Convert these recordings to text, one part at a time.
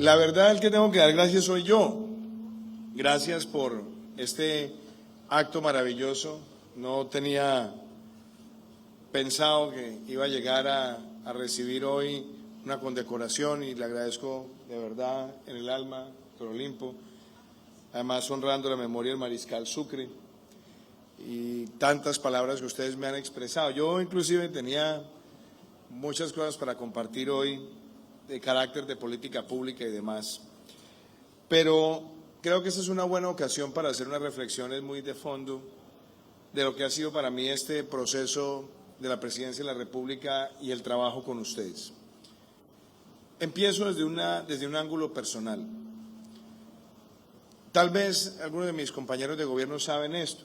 La verdad, el que tengo que dar gracias soy yo. Gracias por este acto maravilloso. No tenía pensado que iba a llegar a recibir hoy una condecoración y le agradezco de verdad en el alma, doctor Olimpo, además honrando la memoria del mariscal Sucre y tantas palabras que ustedes me han expresado. Yo inclusive tenía muchas cosas para compartir hoy de carácter de política pública y demás, pero creo que esta es una buena ocasión para hacer unas reflexiones muy de fondo de lo que ha sido para mí este proceso de la Presidencia de la República y el trabajo con ustedes. Empiezo desde un ángulo personal. Tal vez algunos de mis compañeros de gobierno saben esto,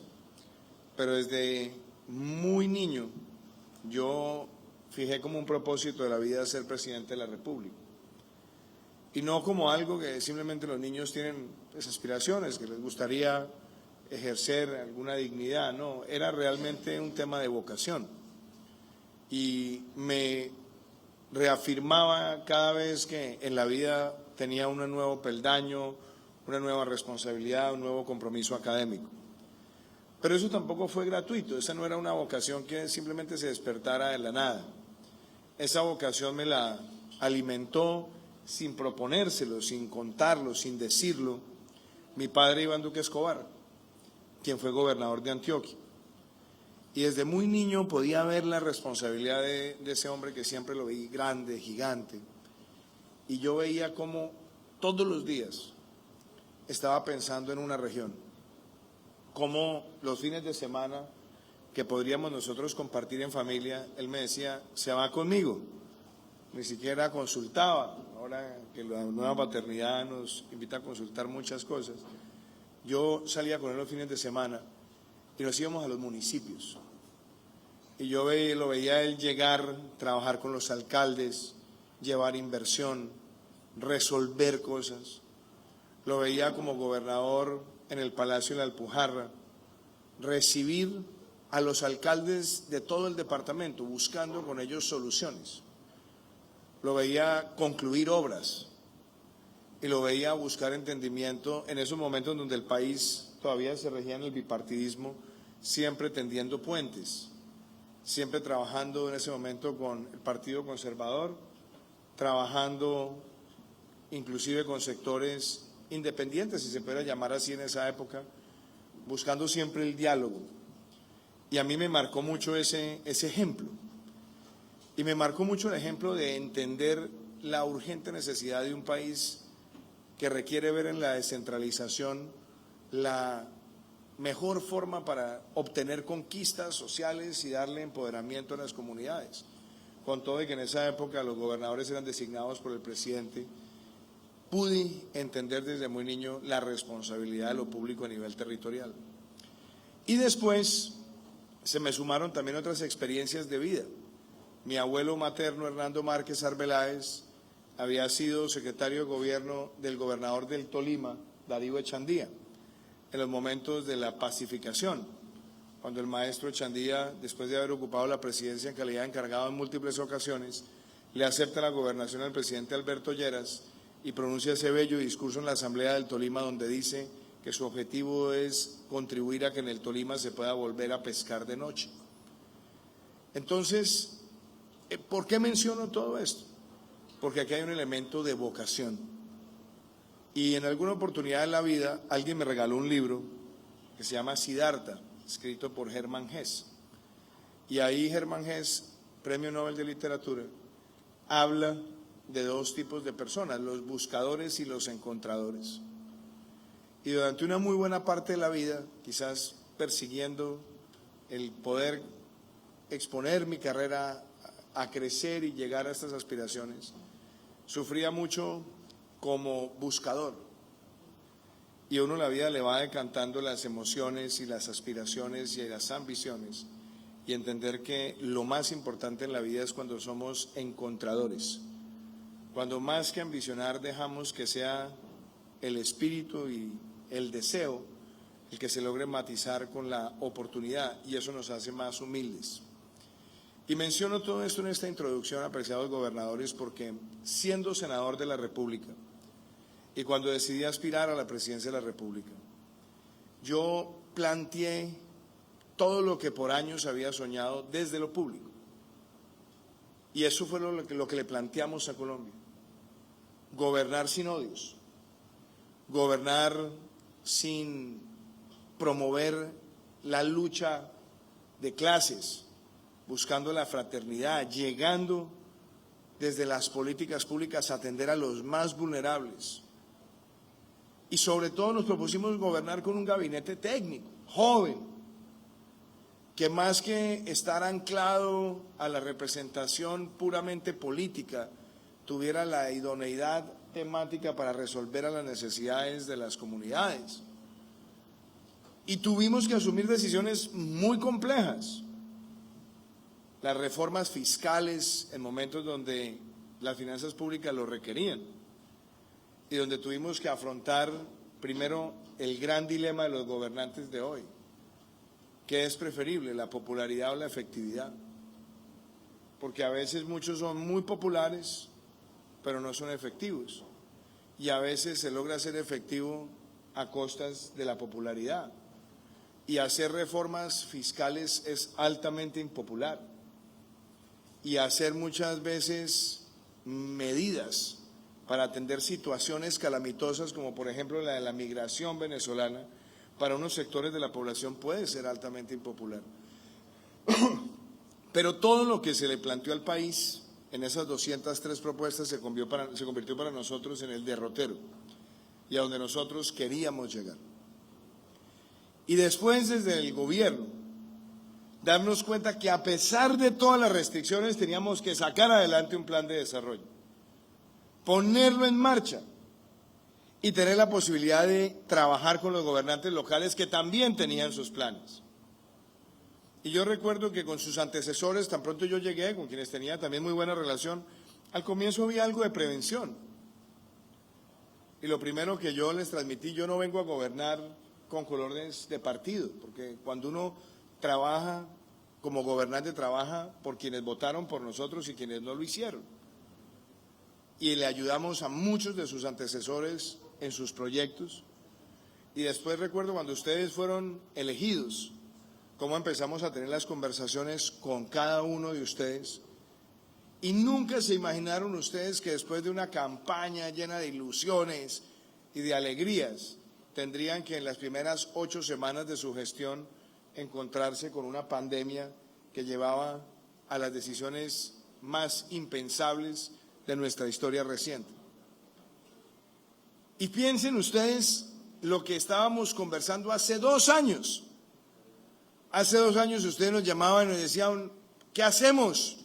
pero desde muy niño yo fijé como un propósito de la vida ser presidente de la República. Y no como algo que simplemente los niños tienen aspiraciones, que les gustaría ejercer alguna dignidad, no, era realmente un tema de vocación. Y me reafirmaba cada vez que en la vida tenía un nuevo peldaño, una nueva responsabilidad, un nuevo compromiso académico. Pero eso tampoco fue gratuito, esa no era una vocación que simplemente se despertara de la nada. Esa vocación me la alimentó sin proponérselo, sin contarlo, sin decirlo, mi padre Iván Duque Escobar, quien fue gobernador de Antioquia. Y desde muy niño podía ver la responsabilidad de ese hombre que siempre lo vi grande, gigante. Y yo veía cómo todos los días estaba pensando en una región, cómo los fines de semana que podríamos nosotros compartir en familia, él me decía, se va conmigo. Ni siquiera consultaba, ahora que la nueva paternidad nos invita a consultar muchas cosas. Yo salía con él los fines de semana y nos íbamos a los municipios. Y yo lo veía él llegar, trabajar con los alcaldes, llevar inversión, resolver cosas. Lo veía como gobernador en el Palacio de la Alpujarra, recibir a los alcaldes de todo el departamento, buscando con ellos soluciones. Lo veía concluir obras y lo veía buscar entendimiento en esos momentos donde el país todavía se regía en el bipartidismo, siempre tendiendo puentes, siempre trabajando en ese momento con el Partido Conservador, trabajando inclusive con sectores independientes, si se pudiera llamar así en esa época, buscando siempre el diálogo. Y a mí me marcó mucho ese ejemplo. Y me marcó mucho el ejemplo de entender la urgente necesidad de un país que requiere ver en la descentralización la mejor forma para obtener conquistas sociales y darle empoderamiento a las comunidades. Con todo y que en esa época los gobernadores eran designados por el presidente, pude entender desde muy niño la responsabilidad de lo público a nivel territorial. Y después se me sumaron también otras experiencias de vida. Mi abuelo materno, Hernando Márquez Arbeláez, había sido secretario de gobierno del gobernador del Tolima, Darío Echandía, en los momentos de la pacificación, cuando el maestro Echandía, después de haber ocupado la presidencia en calidad de encargado en múltiples ocasiones, le acepta la gobernación al presidente Alberto Lleras y pronuncia ese bello discurso en la Asamblea del Tolima donde dice que su objetivo es contribuir a que en el Tolima se pueda volver a pescar de noche. Entonces, ¿por qué menciono todo esto? Porque aquí hay un elemento de vocación. Y en alguna oportunidad en la vida alguien me regaló un libro que se llama Siddhartha, escrito por Hermann Hesse. Y ahí Hermann Hesse, Premio Nobel de Literatura, habla de dos tipos de personas, los buscadores y los encontradores. Y durante una muy buena parte de la vida, quizás persiguiendo el poder exponer mi carrera a crecer y llegar a estas aspiraciones, sufría mucho como buscador. Y a uno la vida le va decantando las emociones y las aspiraciones y las ambiciones, y entender que lo más importante en la vida es cuando somos encontradores, cuando más que ambicionar dejamos que sea el espíritu y el deseo el que se logre matizar con la oportunidad, y eso nos hace más humildes. Y menciono todo esto en esta introducción, apreciados gobernadores, porque siendo senador de la República, y cuando decidí aspirar a la presidencia de la República, yo planteé todo lo que por años había soñado desde lo público. Y eso fue lo que le planteamos a Colombia. Gobernar sin odios, gobernar sin promover la lucha de clases, buscando la fraternidad, llegando desde las políticas públicas a atender a los más vulnerables. Y sobre todo nos propusimos gobernar con un gabinete técnico, joven, que más que estar anclado a la representación puramente política, tuviera la idoneidad temática para resolver a las necesidades de las comunidades. Y tuvimos que asumir decisiones muy complejas. Las reformas fiscales en momentos donde las finanzas públicas lo requerían y donde tuvimos que afrontar primero el gran dilema de los gobernantes de hoy. ¿Qué es preferible, la popularidad o la efectividad? Porque a veces muchos son muy populares, pero no son efectivos. Y a veces se logra ser efectivo a costas de la popularidad. Y hacer reformas fiscales es altamente impopular. Y hacer muchas veces medidas para atender situaciones calamitosas, como por ejemplo la de la migración venezolana, para unos sectores de la población puede ser altamente impopular. Pero todo lo que se le planteó al país en esas 203 propuestas se convirtió para nosotros en el derrotero y a donde nosotros queríamos llegar. Y después, desde el gobierno, darnos cuenta que a pesar de todas las restricciones teníamos que sacar adelante un plan de desarrollo, ponerlo en marcha y tener la posibilidad de trabajar con los gobernantes locales que también tenían sus planes. Y yo recuerdo que con sus antecesores, tan pronto yo llegué, con quienes tenía también muy buena relación, al comienzo había algo de prevención. Y lo primero que yo les transmití, yo no vengo a gobernar con colores de partido, porque cuando uno trabaja como gobernante, trabaja por quienes votaron por nosotros y quienes no lo hicieron. Y le ayudamos a muchos de sus antecesores en sus proyectos. Y después recuerdo cuando ustedes fueron elegidos, cómo empezamos a tener las conversaciones con cada uno de ustedes. Y nunca se imaginaron ustedes que después de una campaña llena de ilusiones y de alegrías, tendrían que en las primeras 8 semanas de su gestión encontrarse con una pandemia que llevaba a las decisiones más impensables de nuestra historia reciente. Y piensen ustedes lo que estábamos conversando hace 2 años. Hace 2 años ustedes nos llamaban y nos decían, ¿qué hacemos?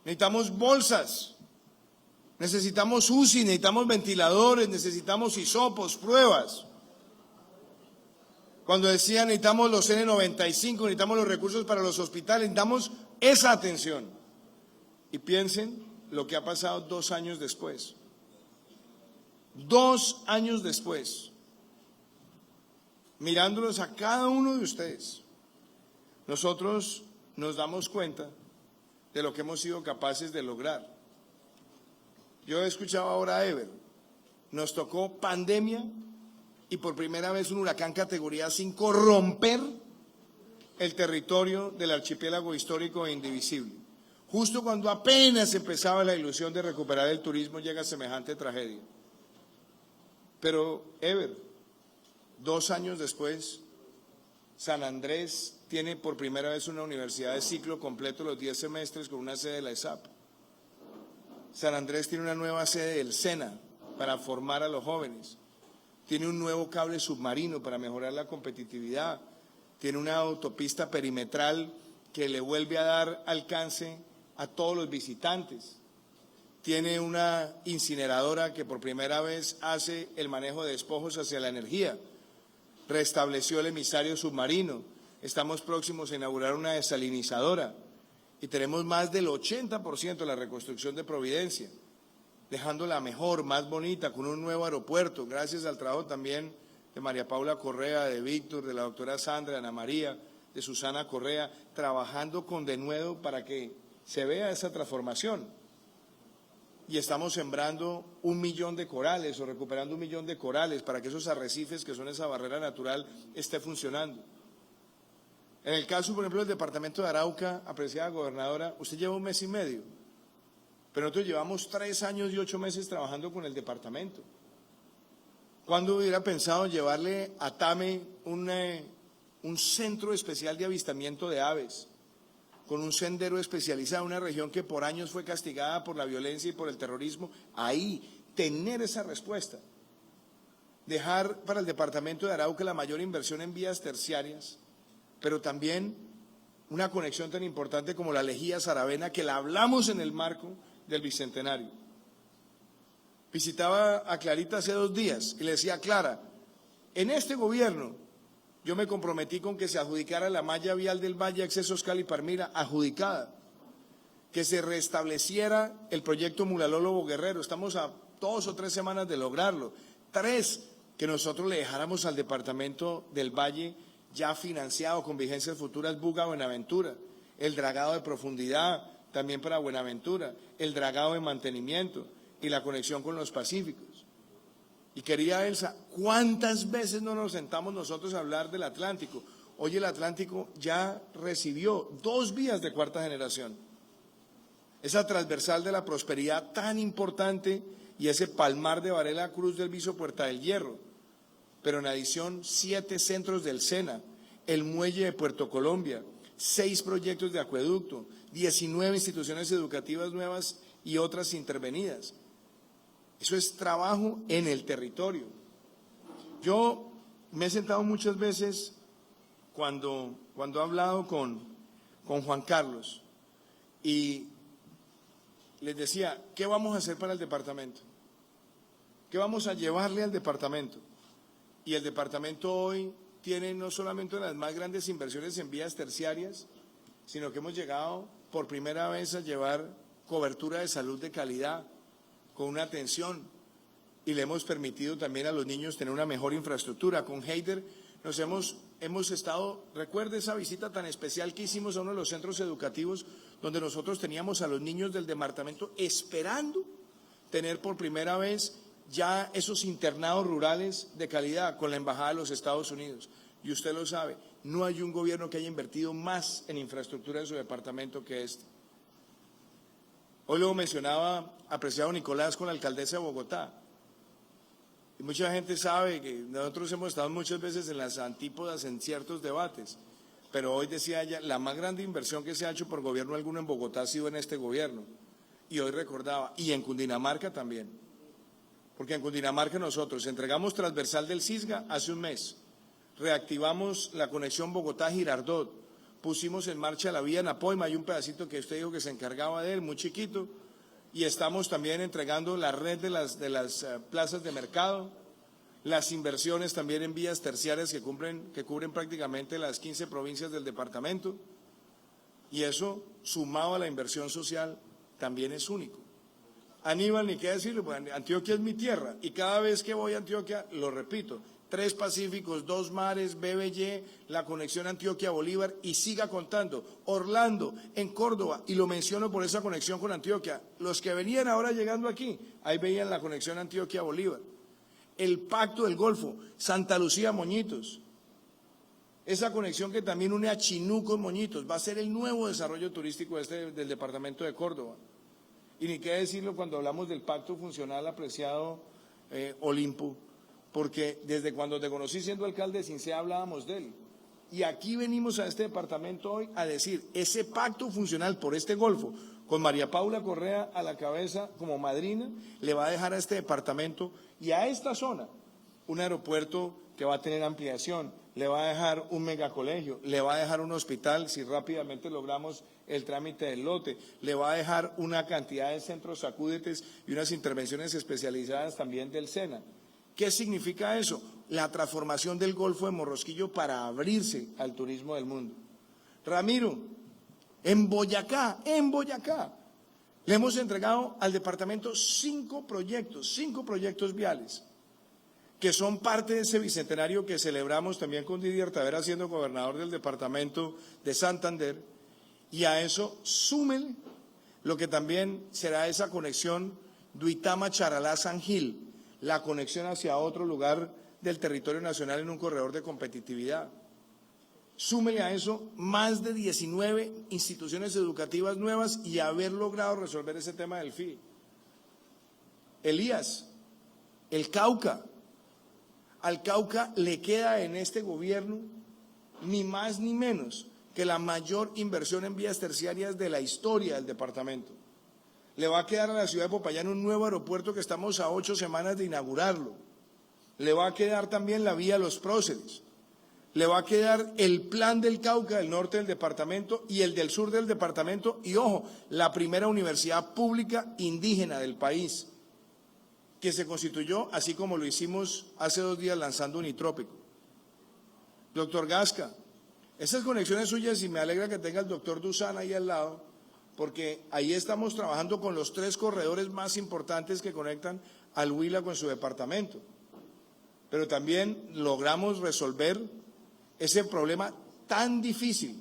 Necesitamos bolsas, necesitamos UCI, necesitamos ventiladores, necesitamos hisopos, pruebas. Cuando decían necesitamos los N95, necesitamos los recursos para los hospitales, necesitamos esa atención. Y piensen lo que ha pasado 2 años después. 2 años después, mirándolos a cada uno de ustedes, nosotros nos damos cuenta de lo que hemos sido capaces de lograr. Yo he escuchado ahora a Ever, nos tocó pandemia y por primera vez un huracán categoría 5 romper el territorio del archipiélago histórico e indivisible. Justo cuando apenas empezaba la ilusión de recuperar el turismo llega semejante tragedia. Pero Ever, 2 años después, San Andrés tiene por primera vez una universidad de ciclo completo los 10 semestres con una sede de la ESAP. San Andrés tiene una nueva sede del SENA para formar a los jóvenes. Tiene un nuevo cable submarino para mejorar la competitividad. Tiene una autopista perimetral que le vuelve a dar alcance a todos los visitantes. Tiene una incineradora que por primera vez hace el manejo de despojos hacia la energía. Restableció el emisario submarino. Estamos próximos a inaugurar una desalinizadora y tenemos más del 80% de la reconstrucción de Providencia, dejándola mejor, más bonita, con un nuevo aeropuerto, gracias al trabajo también de María Paula Correa, de Víctor, de la doctora Sandra, de Ana María, de Susana Correa, trabajando con denuedo para que se vea esa transformación. y estamos sembrando 1 millón de corales o recuperando 1 millón de corales para que esos arrecifes, que son esa barrera natural, esté funcionando. En el caso, por ejemplo, del departamento de Arauca, apreciada gobernadora, usted lleva 1 mes y medio, pero nosotros llevamos 3 años y 8 meses trabajando con el departamento. ¿Cuándo hubiera pensado llevarle a Tame un centro especial de avistamiento de aves, con un sendero especializado, una región que por años fue castigada por la violencia y por el terrorismo? Ahí, tener esa respuesta. Dejar para el departamento de Arauca la mayor inversión en vías terciarias, pero también una conexión tan importante como la Lejía Saravena, que la hablamos en el marco del Bicentenario. Visitaba a Clarita hace 2 días y le decía: Clara, en este gobierno yo me comprometí con que se adjudicara la malla vial del Valle, accesos Cali-Palmira, adjudicada, que se restableciera el proyecto Mulaló-Lobo-Guerrero. Estamos a 2 o 3 semanas de lograrlo. 3, que nosotros le dejáramos al departamento del Valle ya financiado con vigencias futuras Buga-Buenaventura, el dragado de profundidad también para Buenaventura, el dragado de mantenimiento y la conexión con los Pacíficos. Y querida Elsa, ¿cuántas veces no nos sentamos nosotros a hablar del Atlántico? Hoy el Atlántico ya recibió 2 vías de 4ª generación. Esa transversal de la prosperidad tan importante y ese palmar de Varela Cruz del Viso Puerta del Hierro. Pero en adición 7 centros del SENA, el muelle de Puerto Colombia, 6 proyectos de acueducto, 19 instituciones educativas nuevas y otras intervenidas. Eso es trabajo en el territorio. Yo me he sentado muchas veces cuando he hablado con Juan Carlos y les decía: ¿qué vamos a hacer para el departamento? ¿Qué vamos a llevarle al departamento? Y el departamento hoy tiene no solamente las más grandes inversiones en vías terciarias, sino que hemos llegado por primera vez a llevar cobertura de salud de calidad, con una atención, y le hemos permitido también a los niños tener una mejor infraestructura. Con Heider hemos estado, recuerde esa visita tan especial que hicimos a uno de los centros educativos donde nosotros teníamos a los niños del departamento esperando tener por primera vez ya esos internados rurales de calidad con la Embajada de los Estados Unidos. Y usted lo sabe, no hay un gobierno que haya invertido más en infraestructura en su departamento que este. Hoy lo mencionaba apreciado Nicolás con la alcaldesa de Bogotá. Y mucha gente sabe que nosotros hemos estado muchas veces en las antípodas en ciertos debates, pero hoy decía ella, la más grande inversión que se ha hecho por gobierno alguno en Bogotá ha sido en este gobierno. Y hoy recordaba, y en Cundinamarca también, porque en Cundinamarca nosotros entregamos transversal del Cisga hace 1 mes, reactivamos la conexión Bogotá-Girardot, pusimos en marcha la vía en Apoima, hay un pedacito que usted dijo que se encargaba de él, muy chiquito, y estamos también entregando la red de las plazas de mercado, las inversiones también en vías terciarias que cubren prácticamente las 15 provincias del departamento, y eso, sumado a la inversión social, también es único. Aníbal, ni qué decirlo, pues Antioquia es mi tierra, y cada vez que voy a Antioquia, lo repito, 3 Pacíficos, 2 mares, BBY, la conexión Antioquia-Bolívar, y siga contando, Orlando, en Córdoba, y lo menciono por esa conexión con Antioquia. Los que venían ahora llegando aquí, ahí veían la conexión Antioquia-Bolívar. El Pacto del Golfo, Santa Lucía-Moñitos, esa conexión que también une a Chinú con Moñitos, va a ser el nuevo desarrollo turístico del departamento de Córdoba. Y ni qué decirlo cuando hablamos del pacto funcional apreciado Olimpo, porque desde cuando te conocí siendo alcalde de Cincea hablábamos de él. Y aquí venimos a este departamento hoy a decir, ese pacto funcional por este Golfo, con María Paula Correa a la cabeza como madrina, le va a dejar a este departamento y a esta zona un aeropuerto que va a tener ampliación, le va a dejar un megacolegio, le va a dejar un hospital si rápidamente logramos el trámite del lote, le va a dejar una cantidad de centros sacúdetes y unas intervenciones especializadas también del SENA. ¿Qué significa eso? La transformación del Golfo de Morrosquillo para abrirse al turismo del mundo. Ramiro, en Boyacá, le hemos entregado al departamento 5 proyectos viales, que son parte de ese bicentenario que celebramos también con Didier Tavera siendo gobernador del departamento de Santander, y a eso súmenle lo que también será esa conexión Duitama, Charalá, San Gil, la conexión hacia otro lugar del territorio nacional en un corredor de competitividad. Súmele a eso más de 19 instituciones educativas nuevas y haber logrado resolver ese tema del FI. Elías, el Cauca. Al Cauca le queda en este gobierno ni más ni menos que la mayor inversión en vías terciarias de la historia del departamento. Le va a quedar a la ciudad de Popayán un nuevo aeropuerto que estamos a 8 semanas de inaugurarlo. Le va a quedar también la vía Los Próceres. Le va a quedar el plan del Cauca del norte del departamento y el del sur del departamento y, ojo, la primera universidad pública indígena del país, que se constituyó así como lo hicimos hace 2 días lanzando Unitrópico. Doctor Gasca, esas conexiones suyas, y me alegra que tenga el doctor Duzán ahí al lado, porque ahí estamos trabajando con los 3 corredores más importantes que conectan al Huila con su departamento. Pero también logramos resolver ese problema tan difícil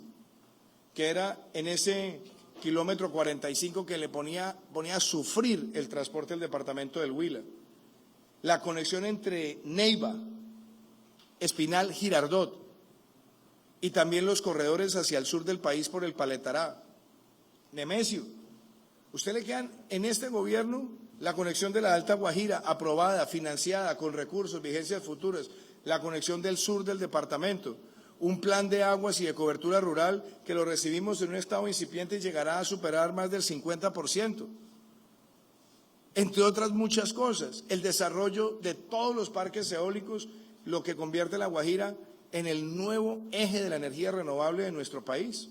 que era en ese kilómetro 45 que le ponía a sufrir el transporte del departamento del Huila. La conexión entre Neiva, Espinal, Girardot y también los corredores hacia el sur del país por el Paletará. Nemesio, usted le quedan en este gobierno la conexión de la Alta Guajira, aprobada, financiada, con recursos, vigencias futuras, la conexión del sur del departamento, un plan de aguas y de cobertura rural que lo recibimos en un estado incipiente y llegará a superar más del 50%. Entre otras muchas cosas, el desarrollo de todos los parques eólicos, lo que convierte La Guajira en el nuevo eje de la energía renovable de nuestro país.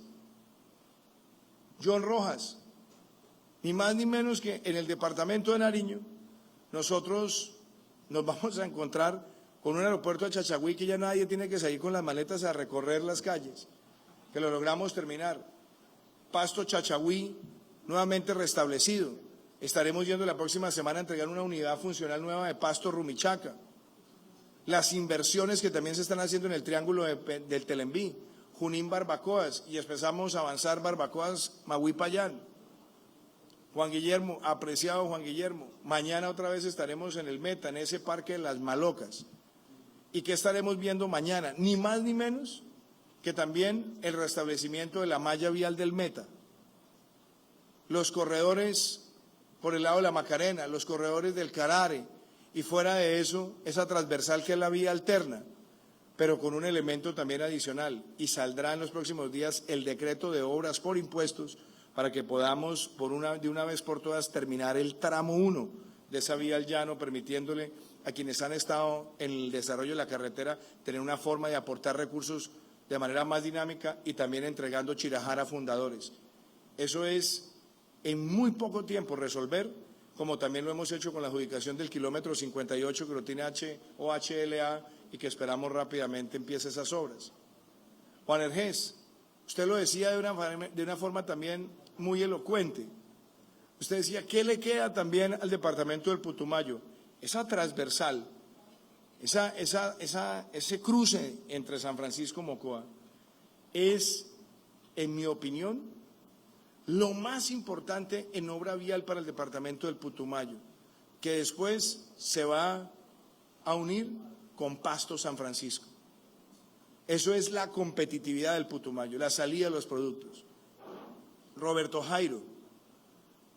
John Rojas, ni más ni menos que en el departamento de Nariño, nosotros nos vamos a encontrar con un aeropuerto de Chachagüí que ya nadie tiene que salir con las maletas a recorrer las calles, que lo logramos terminar. Pasto Chachagüí nuevamente restablecido. Estaremos yendo la próxima semana a entregar una unidad funcional nueva de Pasto Rumichaca. Las inversiones que también se están haciendo en el triángulo del Telembí, Junín Barbacoas, y empezamos a avanzar Barbacoas Mahuí-Payán. Juan Guillermo, apreciado Juan Guillermo, mañana otra vez estaremos en el Meta, en ese parque de las Malocas. ¿Y qué estaremos viendo mañana? Ni más ni menos que también el restablecimiento de la malla vial del Meta. Los corredores por el lado de la Macarena, los corredores del Carare, y fuera de eso, esa transversal que es la vía alterna, pero con un elemento también adicional. Y saldrá en los próximos días el decreto de obras por impuestos para que podamos de una vez por todas terminar el tramo 1 de esa vía al llano, permitiéndole a quienes han estado en el desarrollo de la carretera tener una forma de aportar recursos de manera más dinámica y también entregando Chirajara a fundadores. Eso es en muy poco tiempo resolver, como también lo hemos hecho con la adjudicación del kilómetro 58 que lo tiene OHLA y que esperamos rápidamente empiece esas obras. Juan Hergés, usted lo decía de una forma también muy elocuente. Usted decía, ¿qué le queda también al departamento del Putumayo? Esa transversal, ese cruce entre San Francisco y Mocoa es, en mi opinión, lo más importante en obra vial para el departamento del Putumayo, que después se va a unir con Pasto San Francisco. Eso es la competitividad del Putumayo, la salida de los productos. Roberto Jairo,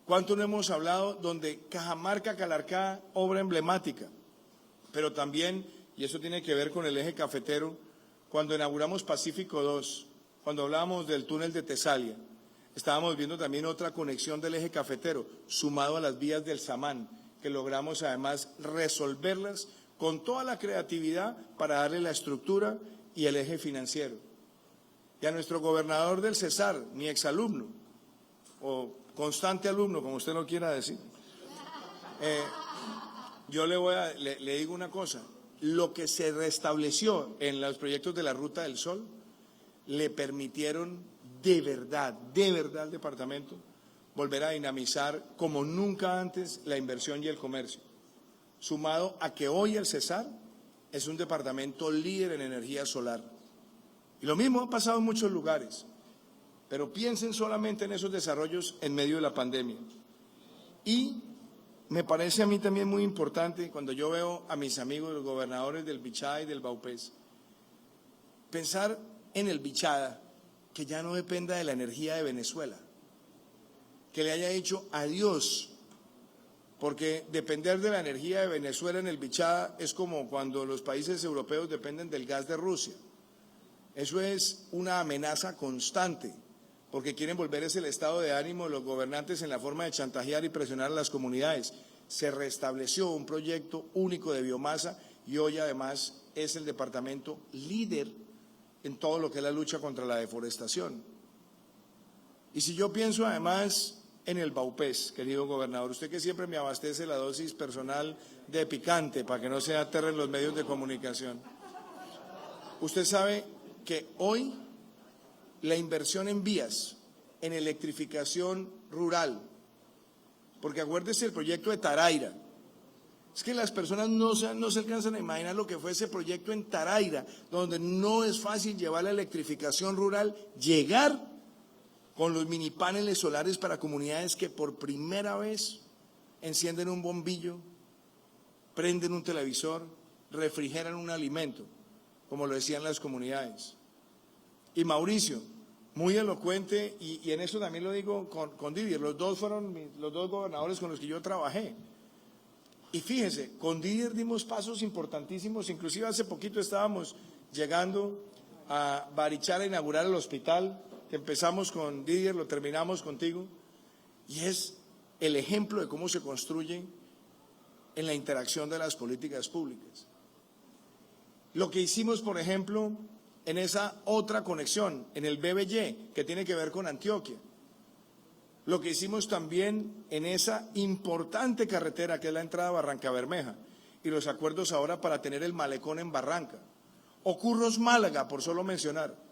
¿cuánto no hemos hablado donde Cajamarca, Calarcá, obra emblemática? Pero también, y eso tiene que ver con el eje cafetero, cuando inauguramos Pacífico 2, cuando hablábamos del túnel de Tesalia, estábamos viendo también otra conexión del eje cafetero, sumado a las vías del Samán, que logramos además resolverlas con toda la creatividad para darle la estructura y el eje financiero. Y a nuestro gobernador del Cesar, mi exalumno, o constante alumno, como usted lo quiera decir, yo le digo una cosa, lo que se restableció en los proyectos de la Ruta del Sol le permitieron de verdad al departamento volver a dinamizar como nunca antes la inversión y el comercio, sumado a que hoy el Cesar es un departamento líder en energía solar. Y lo mismo ha pasado en muchos lugares, pero piensen solamente en esos desarrollos en medio de la pandemia. Y me parece a mí también muy importante cuando yo veo a mis amigos, los gobernadores del Bichada y del Vaupés, pensar en el Bichada, que ya no dependa de la energía de Venezuela, que le haya dicho adiós, porque depender de la energía de Venezuela en el Bichada es como cuando los países europeos dependen del gas de Rusia. Eso es una amenaza constante, porque quieren volver ese el estado de ánimo de los gobernantes en la forma de chantajear y presionar a las comunidades. Se restableció un proyecto único de biomasa y hoy además es el departamento líder en todo lo que es la lucha contra la deforestación. Y si yo pienso además en el Vaupés, querido gobernador, usted que siempre me abastece la dosis personal de picante para que no se aterren los medios de comunicación, usted sabe que hoy la inversión en vías, en electrificación rural, porque acuérdese el proyecto de Taraira, es que las personas no se alcanzan a imaginar lo que fue ese proyecto en Taraira, donde no es fácil llevar la electrificación rural, llegar con los mini paneles solares para comunidades que por primera vez encienden un bombillo, prenden un televisor, refrigeran un alimento, como lo decían las comunidades. Y Mauricio, muy elocuente, y en eso también lo digo con Didier, los dos fueron los dos gobernadores con los que yo trabajé. Y fíjense, con Didier dimos pasos importantísimos, inclusive hace poquito estábamos llegando a Barichara a inaugurar el hospital, que empezamos con Didier, lo terminamos contigo, y es el ejemplo de cómo se construye en la interacción de las políticas públicas. Lo que hicimos, por ejemplo, en esa otra conexión, en el BBY, que tiene que ver con Antioquia. Lo que hicimos también en esa importante carretera que es la entrada a Barranca Bermeja y los acuerdos ahora para tener el malecón en Barranca. O Curros Málaga, por solo mencionar.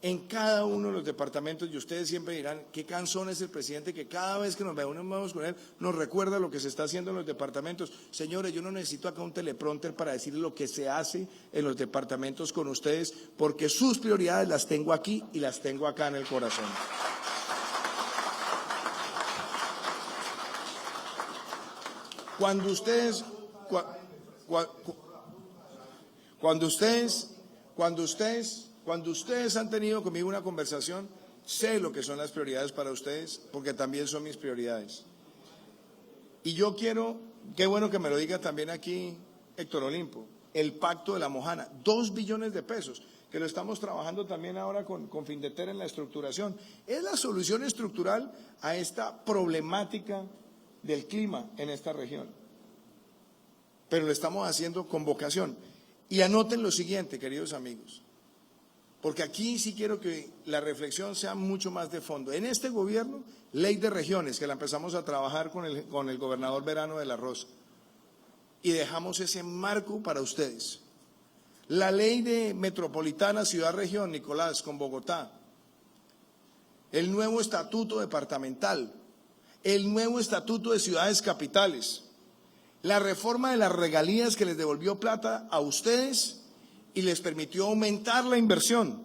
En cada uno de los departamentos, y ustedes siempre dirán, qué cansón es el presidente que cada vez que nos reunimos con él nos recuerda lo que se está haciendo en los departamentos. Señores, yo no necesito acá un teleprompter para decirles lo que se hace en los departamentos con ustedes, porque sus prioridades las tengo aquí y las tengo acá en el corazón. Cuando ustedes han tenido conmigo una conversación, sé lo que son las prioridades para ustedes, porque también son mis prioridades. Y yo quiero, qué bueno que me lo diga también aquí Héctor Olimpo, el Pacto de la Mojana, 2 billones de pesos, que lo estamos trabajando también ahora con Findeter en la estructuración. Es la solución estructural a esta problemática del clima en esta región. Pero lo estamos haciendo con vocación. Y anoten lo siguiente, queridos amigos, porque aquí sí quiero que la reflexión sea mucho más de fondo. En este gobierno, ley de regiones, que la empezamos a trabajar con el gobernador Verano de la Rosa, y dejamos ese marco para ustedes. La ley de metropolitana, ciudad-región, Nicolás, con Bogotá. El nuevo estatuto departamental. El nuevo estatuto de ciudades capitales. La reforma de las regalías que les devolvió plata a ustedes y les permitió aumentar la inversión.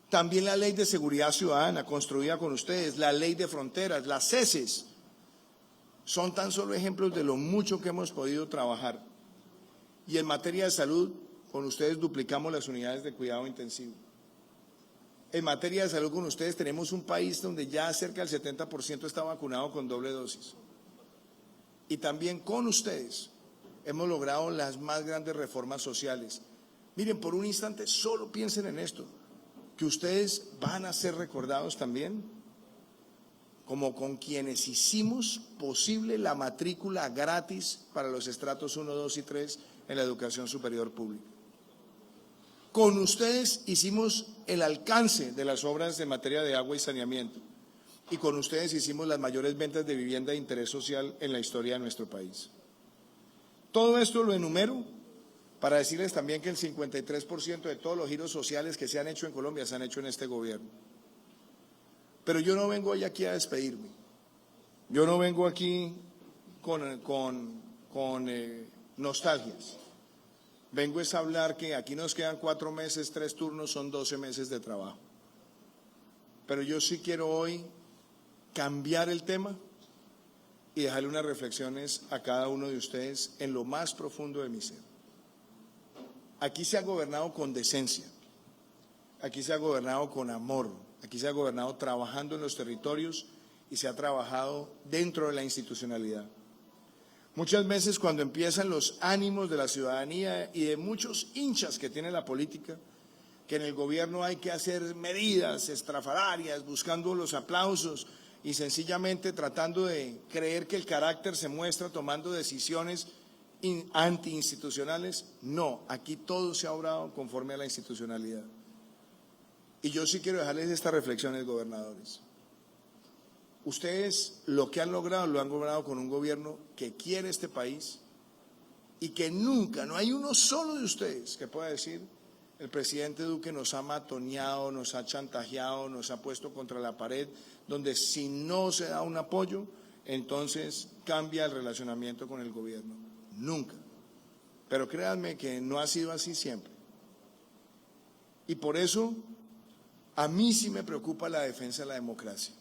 También la ley de seguridad ciudadana construida con ustedes, la ley de fronteras, las CESES. Son tan solo ejemplos de lo mucho que hemos podido trabajar. Y en materia de salud, con ustedes duplicamos las unidades de cuidado intensivo. En materia de salud con ustedes tenemos un país donde ya cerca del 70% está vacunado con doble dosis. Y también con ustedes hemos logrado las más grandes reformas sociales. Miren, por un instante solo piensen en esto, que ustedes van a ser recordados también como con quienes hicimos posible la matrícula gratis para los estratos 1, 2 y 3 en la educación superior pública. Con ustedes hicimos el alcance de las obras de materia de agua y saneamiento. Y con ustedes hicimos las mayores ventas de vivienda de interés social en la historia de nuestro país. Todo esto lo enumero para decirles también que el 53% de todos los giros sociales que se han hecho en Colombia se han hecho en este gobierno. Pero yo no vengo hoy aquí a despedirme. Yo no vengo aquí con nostalgias. Vengo es a hablar que aquí nos quedan 4 meses, 3 turnos, son 12 meses de trabajo. Pero yo sí quiero hoy cambiar el tema y dejarle unas reflexiones a cada uno de ustedes en lo más profundo de mi ser. Aquí se ha gobernado con decencia, aquí se ha gobernado con amor, aquí se ha gobernado trabajando en los territorios y se ha trabajado dentro de la institucionalidad. Muchas veces cuando empiezan los ánimos de la ciudadanía y de muchos hinchas que tiene la política, que en el gobierno hay que hacer medidas estrafalarias, buscando los aplausos y sencillamente tratando de creer que el carácter se muestra tomando decisiones antiinstitucionales. No, aquí todo se ha obrado conforme a la institucionalidad. Y yo sí quiero dejarles estas reflexiones, gobernadores. Ustedes lo que han logrado, lo han logrado con un gobierno que quiere este país y que nunca, no hay uno solo de ustedes que pueda decir: el presidente Duque nos ha matoneado, nos ha chantajeado, nos ha puesto contra la pared, donde si no se da un apoyo, entonces cambia el relacionamiento con el gobierno. Nunca. Pero créanme que no ha sido así siempre. Y por eso a mí sí me preocupa la defensa de la democracia.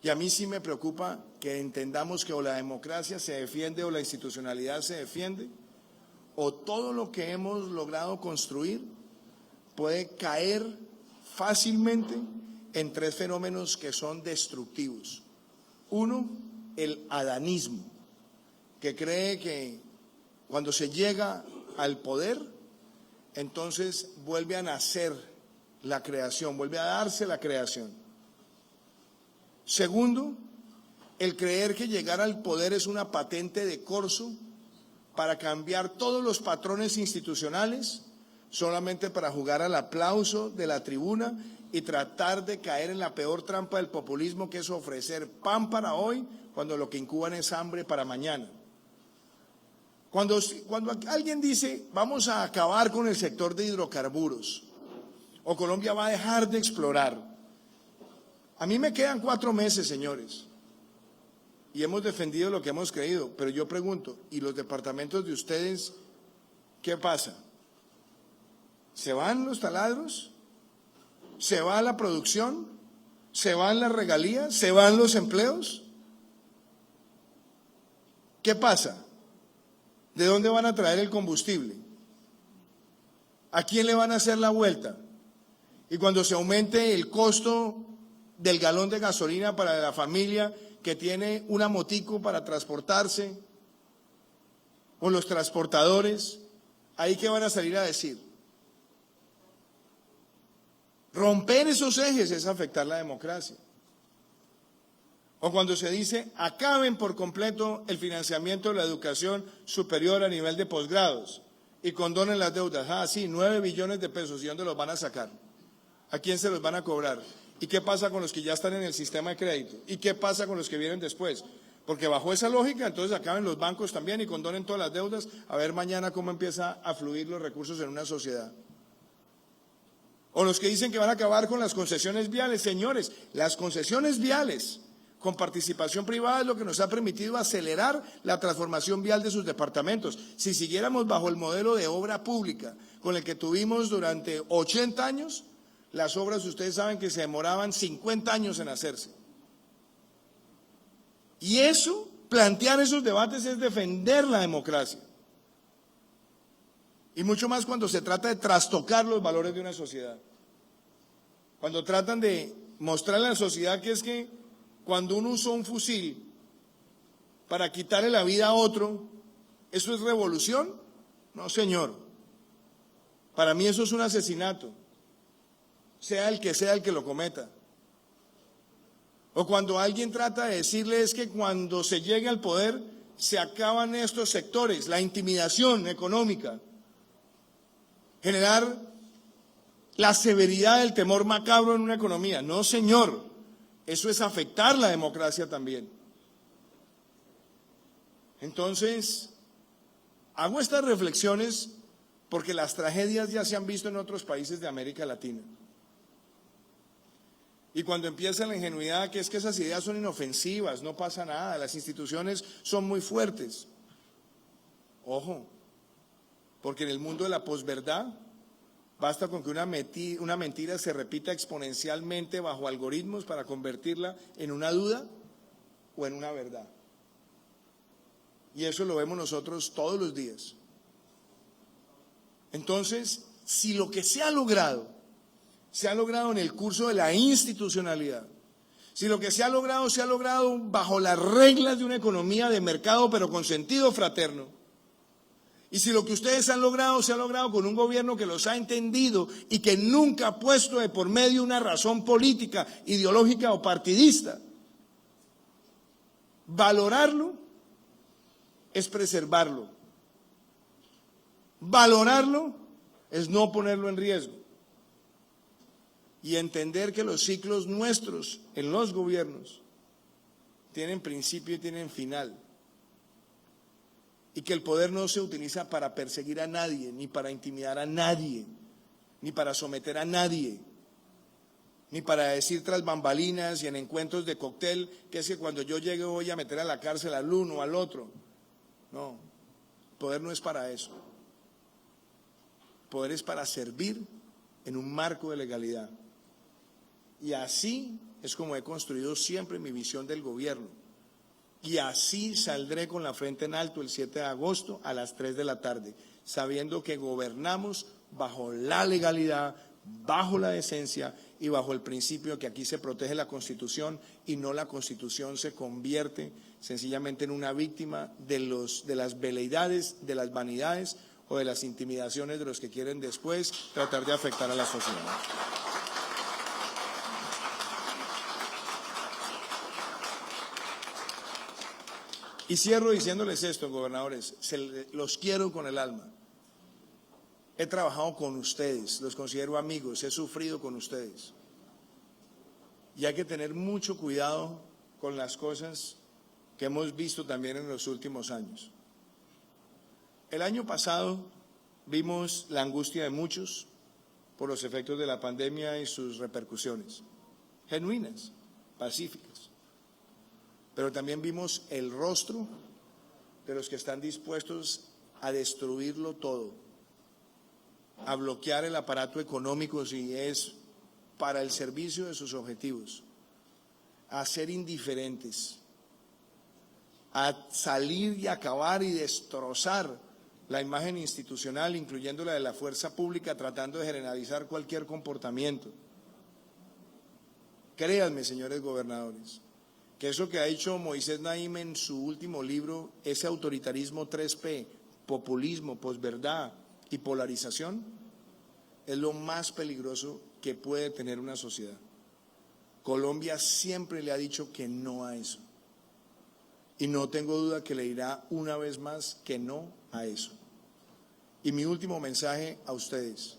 Y a mí sí me preocupa que entendamos que o la democracia se defiende o la institucionalidad se defiende, o todo lo que hemos logrado construir puede caer fácilmente en tres fenómenos que son destructivos. Uno, el adanismo, que cree que cuando se llega al poder, entonces vuelve a nacer la creación, vuelve a darse la creación. Segundo, el creer que llegar al poder es una patente de corso para cambiar todos los patrones institucionales, solamente para jugar al aplauso de la tribuna y tratar de caer en la peor trampa del populismo, que es ofrecer pan para hoy cuando lo que incuban es hambre para mañana. Cuando alguien dice vamos a acabar con el sector de hidrocarburos o Colombia va a dejar de explorar, a mí me quedan 4 meses, señores, y hemos defendido lo que hemos creído, pero yo pregunto, ¿y los departamentos de ustedes qué pasa? ¿Se van los taladros? ¿Se va la producción? ¿Se van las regalías? ¿Se van los empleos? ¿Qué pasa? ¿De dónde van a traer el combustible? ¿A quién le van a hacer la vuelta? Y cuando se aumente el costo del galón de gasolina para la familia que tiene una motico para transportarse, o los transportadores, ¿ahí qué van a salir a decir? Romper esos ejes es afectar la democracia. O cuando se dice acaben por completo el financiamiento de la educación superior a nivel de posgrados y condonen las deudas. Ah, sí, 9 billones de pesos, ¿y dónde los van a sacar? ¿A quién se los van a cobrar? ¿Y qué pasa con los que ya están en el sistema de crédito? ¿Y qué pasa con los que vienen después? Porque bajo esa lógica, entonces acaben los bancos también y condonen todas las deudas, a ver mañana cómo empieza a fluir los recursos en una sociedad. O los que dicen que van a acabar con las concesiones viales. Señores, las concesiones viales con participación privada es lo que nos ha permitido acelerar la transformación vial de sus departamentos. Si siguiéramos bajo el modelo de obra pública con el que tuvimos durante 80 años, las obras ustedes saben que se demoraban 50 años en hacerse. Y eso, plantear esos debates es defender la democracia. Y mucho más cuando se trata de trastocar los valores de una sociedad. Cuando tratan de mostrarle a la sociedad que es que cuando uno usó un fusil para quitarle la vida a otro, ¿eso es revolución? No, señor. Para mí eso es un asesinato, sea el que lo cometa. O cuando alguien trata de decirle es que cuando se llegue al poder se acaban estos sectores, la intimidación económica, generar la severidad del temor macabro en una economía. No, señor, eso es afectar la democracia también. Entonces, hago estas reflexiones porque las tragedias ya se han visto en otros países de América Latina. Y cuando empieza la ingenuidad, que es que esas ideas son inofensivas, no pasa nada, las instituciones son muy fuertes. Ojo, porque en el mundo de la posverdad, basta con que una mentira se repita exponencialmente bajo algoritmos para convertirla en una duda o en una verdad. Y eso lo vemos nosotros todos los días. Entonces, si lo que se ha logrado en el curso de la institucionalidad, si lo que se ha logrado bajo las reglas de una economía de mercado, pero con sentido fraterno, y si lo que ustedes han logrado se ha logrado con un gobierno que los ha entendido y que nunca ha puesto de por medio una razón política, ideológica o partidista, valorarlo es preservarlo. Valorarlo es no ponerlo en riesgo. Y entender que los ciclos nuestros en los gobiernos tienen principio y tienen final. Y que el poder no se utiliza para perseguir a nadie, ni para intimidar a nadie, ni para someter a nadie, ni para decir tras bambalinas y en encuentros de cóctel que es que cuando yo llegue voy a meter a la cárcel al uno o al otro. No, el poder no es para eso. El poder es para servir en un marco de legalidad. Y así es como he construido siempre mi visión del gobierno. Y así saldré con la frente en alto el 7 de agosto a las 3 de la tarde, sabiendo que gobernamos bajo la legalidad, bajo la decencia y bajo el principio que aquí se protege la Constitución y no la Constitución se convierte sencillamente en una víctima de las veleidades, de las vanidades o de las intimidaciones de los que quieren después tratar de afectar a la sociedad. Y cierro diciéndoles esto, gobernadores, los quiero con el alma. He trabajado con ustedes, los considero amigos, he sufrido con ustedes. Y hay que tener mucho cuidado con las cosas que hemos visto también en los últimos años. El año pasado vimos la angustia de muchos por los efectos de la pandemia y sus repercusiones, genuinas, pacíficas. Pero también vimos el rostro de los que están dispuestos a destruirlo todo, a bloquear el aparato económico si es para el servicio de sus objetivos, a ser indiferentes, a salir y acabar y destrozar la imagen institucional, incluyendo la de la fuerza pública, tratando de generalizar cualquier comportamiento. Créanme, señores gobernadores, que eso que ha hecho Moisés Naim en su último libro, ese autoritarismo 3P, populismo, posverdad y polarización, es lo más peligroso que puede tener una sociedad. Colombia siempre le ha dicho que no a eso. Y no tengo duda que le dirá una vez más que no a eso. Y mi último mensaje a ustedes,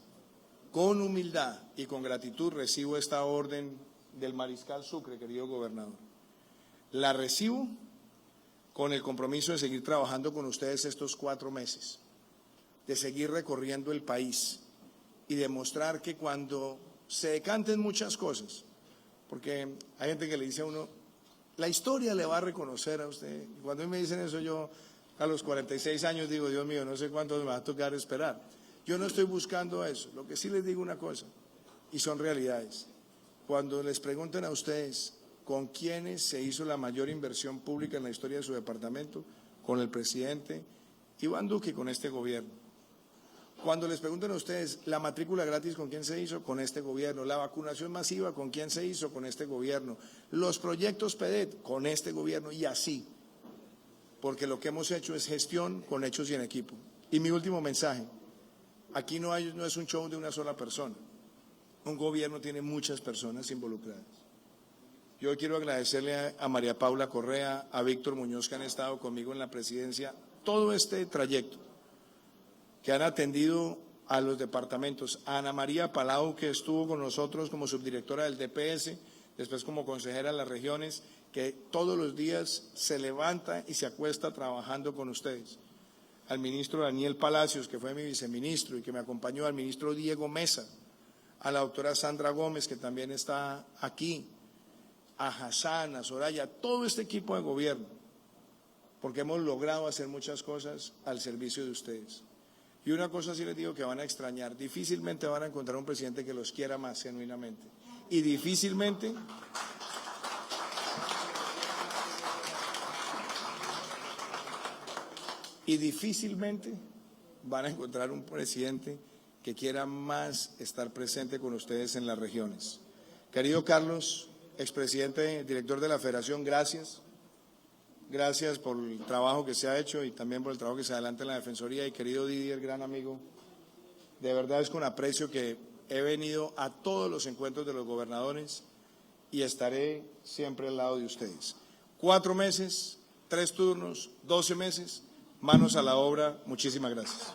con humildad y con gratitud recibo esta orden del Mariscal Sucre, querido gobernador. La recibo con el compromiso de seguir trabajando con ustedes estos 4 meses, de seguir recorriendo el país y demostrar que cuando se decanten muchas cosas, porque hay gente que le dice a uno, la historia le va a reconocer a usted. Y cuando me dicen eso, yo a los 46 años digo, Dios mío, no sé cuánto me va a tocar esperar. Yo no estoy buscando eso. Lo que sí les digo una cosa, y son realidades. Cuando les pregunten a ustedes con quiénes se hizo la mayor inversión pública en la historia de su departamento, con el presidente Iván Duque y con este gobierno. Cuando les pregunten a ustedes la matrícula gratis, ¿con quién se hizo? Con este gobierno. La vacunación masiva, ¿con quién se hizo? Con este gobierno. Los proyectos PEDET, con este gobierno, y así. Porque lo que hemos hecho es gestión con hechos y en equipo. Y mi último mensaje, aquí no es un show de una sola persona. Un gobierno tiene muchas personas involucradas. Yo quiero agradecerle a María Paula Correa, a Víctor Muñoz, que han estado conmigo en la presidencia todo este trayecto, que han atendido a los departamentos, a Ana María Palau, que estuvo con nosotros como subdirectora del DPS, después como consejera de las regiones, que todos los días se levanta y se acuesta trabajando con ustedes. Al ministro Daniel Palacios, que fue mi viceministro y que me acompañó, al ministro Diego Mesa, a la doctora Sandra Gómez, que también está aquí, a Hassan, a Soraya, todo este equipo de gobierno, porque hemos logrado hacer muchas cosas al servicio de ustedes. Y una cosa sí les digo que van a extrañar, difícilmente van a encontrar un presidente que los quiera más genuinamente. Y difícilmente y difícilmente van a encontrar un presidente que quiera más estar presente con ustedes en las regiones. Querido Carlos, expresidente, director de la Federación, gracias. Gracias por el trabajo que se ha hecho y también por el trabajo que se adelanta en la Defensoría. Y querido Didier, gran amigo, de verdad es con aprecio que he venido a todos los encuentros de los gobernadores y estaré siempre al lado de ustedes. 4 meses, 3 turnos, 12 meses, manos a la obra. Muchísimas gracias.